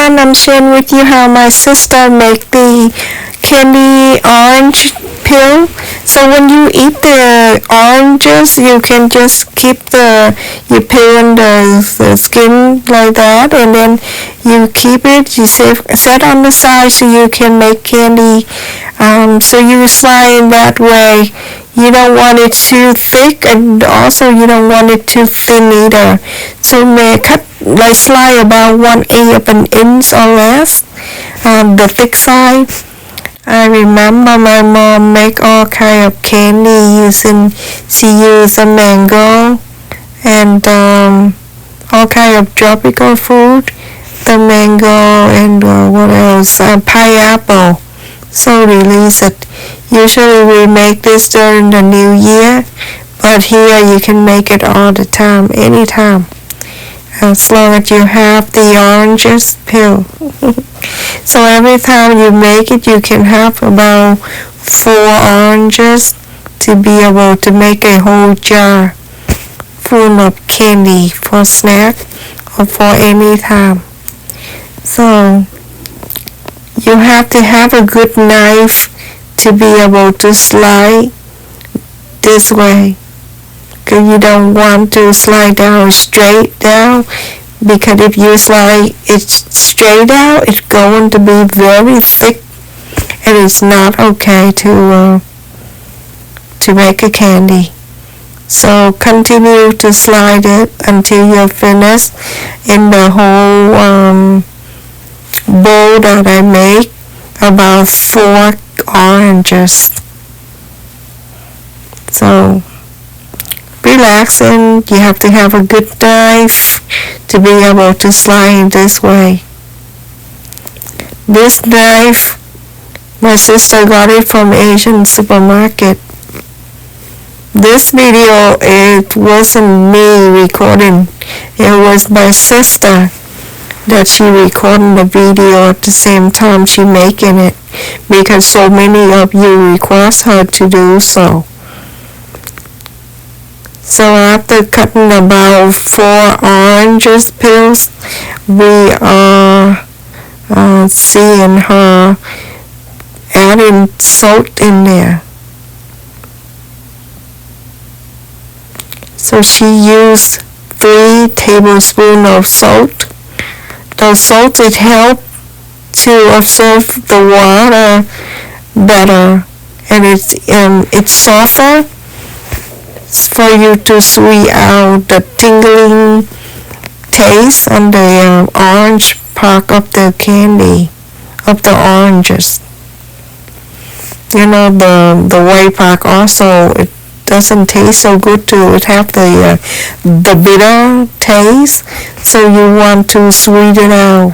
everyone, I'm sharing with you how my sister make the candy orange peel. So when you eat the oranges, you can just keep you peel the skin like that, and then you keep it, you set on the side so you can make candy. So you slide that way. You don't want it too thick, and also you don't want it too thin either. So may cut like slide about 1/8 of an inch or less, the thick side. I remember my mom make all kind of candy she used a mango and all kind of tropical fruit, the mango and what else, pineapple. So delicious. Usually we make this during the new year, but here you can make it all the time, anytime, as long as you have the oranges peel. So every time you make it, you can have about 4 oranges to be able to make a whole jar full of candy for snack or for any time. So you have to have a good knife to be able to slide this way, because you don't want to slide down straight down, because if you slide it straight down, it's going to be very thick and it's not okay to make a candy. So continue to slide it until you're finished in the whole bowl that I make, about 4 oranges. So relax, and you have to have a good knife to be able to slide this way. This knife, my sister got it from Asian supermarket. This video, it wasn't me recording, it was my sister that she recording the video at the same time she making it, because so many of you request her to do so. So after cutting about 4 oranges peels, we are seeing her adding salt in there. So she used 3 tablespoons of salt. The salt, it helps to absorb the water better, and it's softer for you to squeeze out the tingling taste on the orange part of the candy, of the oranges. You know, the white part also, it doesn't taste so good too. It have the bitter taste, so you want to sweeten it out.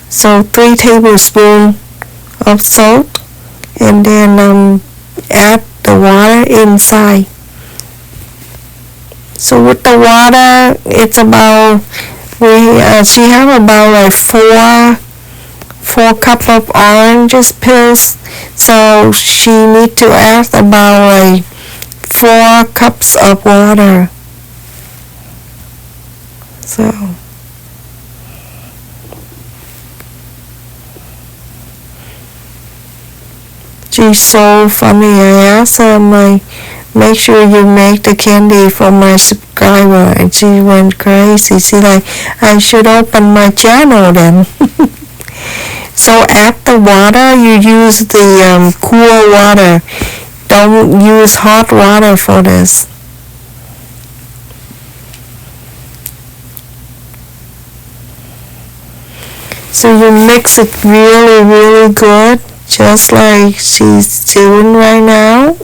So 3 tablespoons of salt, and then add the water inside. So with the water, it's about she have about like 4 cup of oranges peels, so she need to add about like 4 cups of water. So she's so funny. I asked her, I'm like, make sure you make the candy for my subscriber, and she went crazy. She like, I should open my channel then. So add the water, you use the cool water. Don't use hot water for this. So you mix it really, really good, just like she's doing right now.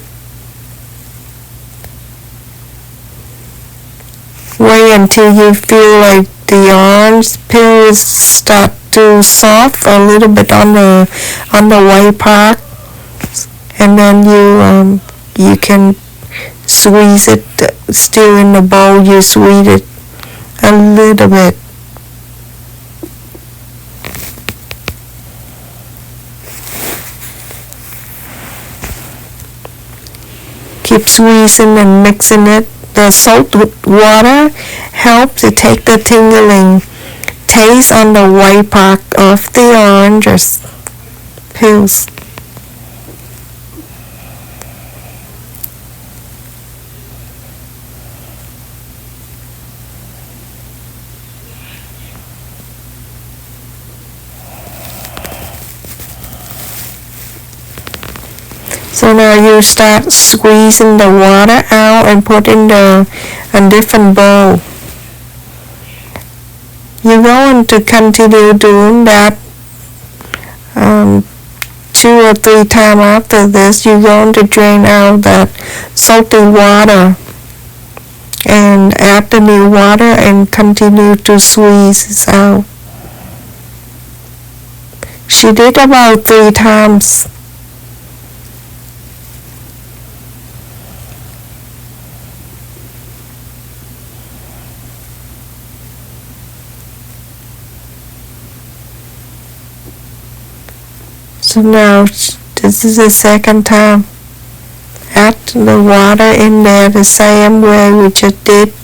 Wait until you feel like the orange peel start to soft a little bit on the white part, and then you can squeeze it still in the bowl. You squeeze it a little bit. Keep squeezing and mixing it the salt water helps to take the tingling taste on the white part of the oranges peels. So now you start squeezing the water out and put in a different bowl. You're going to continue doing that 2 or 3 times after this. You're going to drain out that salty water and add the new water and continue to squeeze it out. She did about 3 times. So now this is the second time. Add the water in there the same way we just did.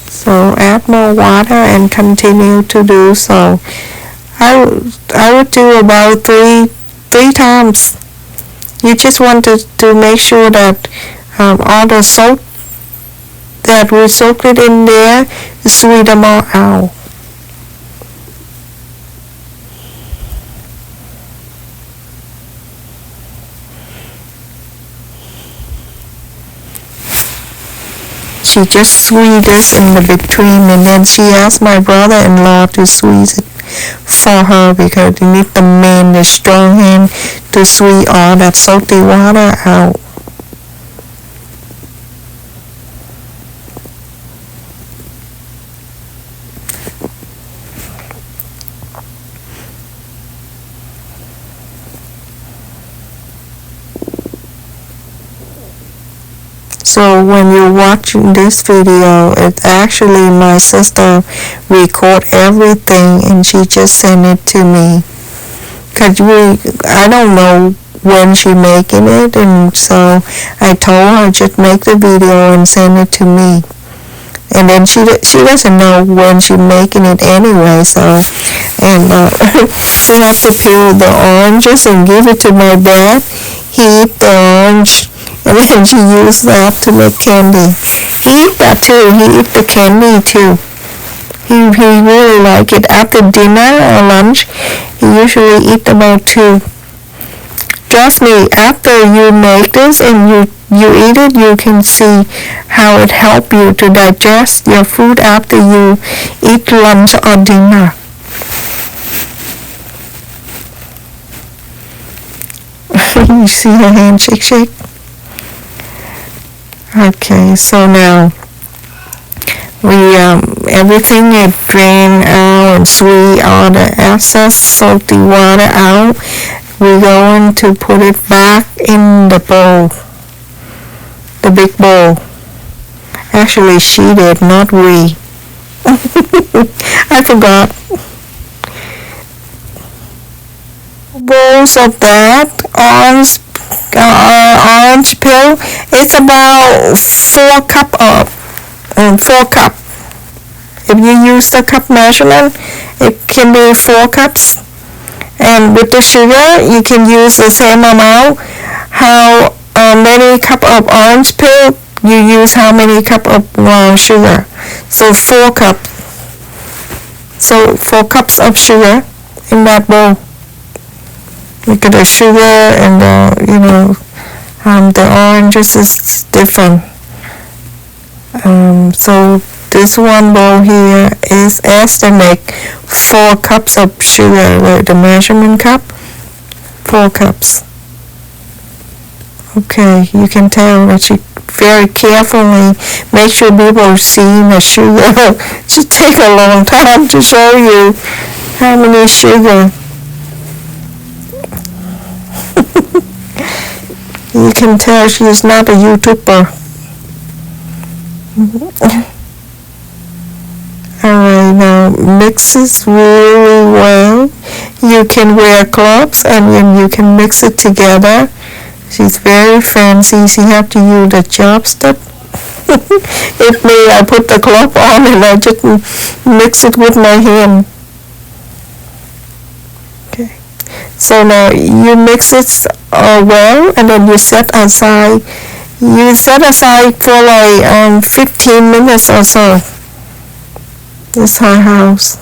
So add more water and continue to do so. I would do about three times. You just want to make sure that all the salt that we soaked it in there sweet them all out. She just squeezed this in the between, and then she asked my brother-in-law to squeeze it for her because you need the man, the strong hand to squeeze all that salty water out. So when you're watching this video, it's actually my sister record everything and she just sent it to me. Cause I don't know when she making it, and so I told her just make the video and send it to me. And then she doesn't know when she's making it anyway, so and we have to peel the oranges and give it to my dad. He eat the orange. And then she used that to make candy. He eat that too. He eat the candy too. He really like it. After dinner or lunch, he usually eat about 2. Trust me, after you make this and you eat it, you can see how it help you to digest your food after you eat lunch or dinner. You see her hand shake. Okay, so now we everything is drained out and squeeze all the excess salty water out. We're going to put it back in the bowl, the big bowl. Actually, she did, not we. I forgot. Bowls of that orange peel. It's about 4 cup of 4 cup. If you use the cup measurement, it can be 4 cups. And with the sugar, you can use the same amount. How many cup of orange peel, you use how many cup of sugar. So 4 cups. So 4 cups of sugar in that bowl. Look at the sugar and the oranges is different. So this one bowl here is estimate 4 cups of sugar with the measurement cup. 4 cups. Okay, you can tell that she very carefully make sure people see the sugar. She take a long time to show you how many sugar. You can tell she's not a YouTuber. Okay, now mix this really well. You can wear gloves and then you can mix it together. She's very fancy. She have to use the chopstick. If me, I put the glove on and I just mix it with my hand. Okay. So now you mix it well, and then you set aside. You set aside for like 15 minutes or so. This is her house.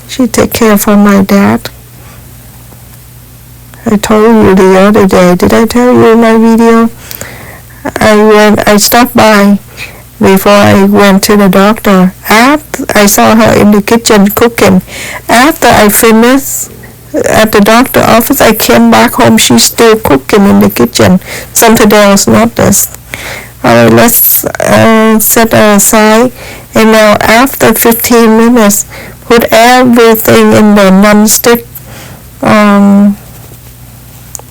She take care for my dad. I told you the other day. Did I tell you in my video? I stopped by before I went to the doctor. After I saw her in the kitchen cooking. After I finished at the doctor office, I came back home. She's still cooking in the kitchen. Something else, not this. Alright, let's set her aside. And now after 15 minutes, put everything in the non-stick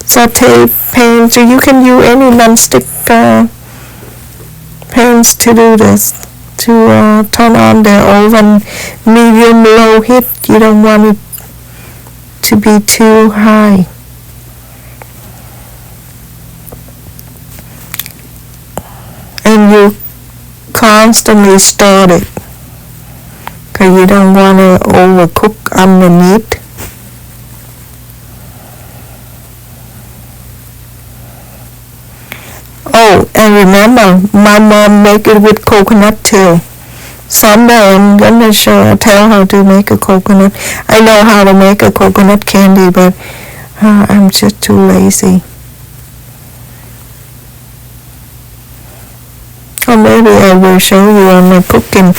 saute pan. So you can use any non-stick pans to do this. To turn on the oven medium low heat. You don't want it to be too high. And you constantly stir it, because you don't want to overcook underneath. Oh, and remember, my mom make it with coconut too. Someday I'm gonna tell her to make a coconut. I know how to make a coconut candy, but I'm just too lazy. Or maybe I will show you on my cooking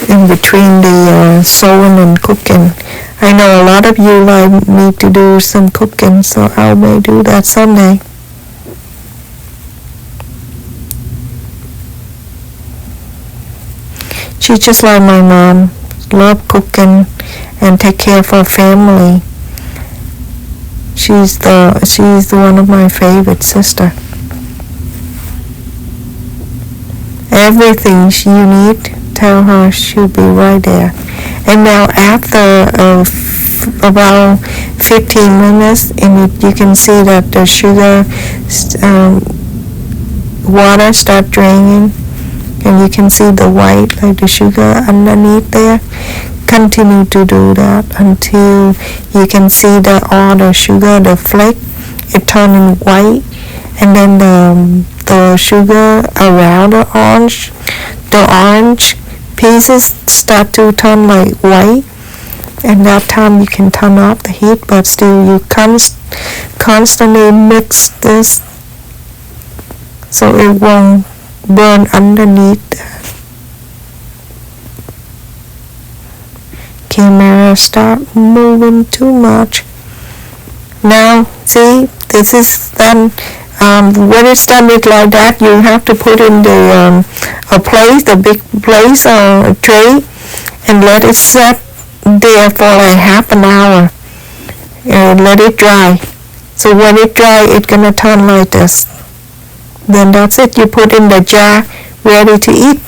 in between the sewing and cooking. I know a lot of you like me to do some cooking, so I may do that someday. She's just like my mom, love cooking and take care of her family. She's one of my favorite sister. Everything you need, tell her, she'll be right there. And now after about 15 minutes, and you can see that the sugar water start draining. And you can see the white, like the sugar underneath there. Continue to do that until you can see that all the sugar, the flake, it turning white. And then the sugar around the orange pieces start to turn like white. And that time you can turn off the heat, but still you constantly mix this so it won't burn underneath. Camera start moving too much. Now see, this is done. When it's done it like that, you have to put in the a plate, the big plate or tray, and let it set there for like half an hour and let it dry. So when it dry, it's gonna turn like this. Then that's it. You put in the jar, ready to eat.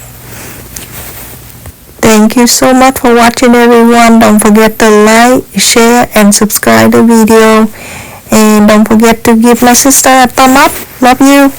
Thank you so much for watching, everyone. Don't forget to like, share, and subscribe the video. And don't forget to give my sister a thumb up. Love you.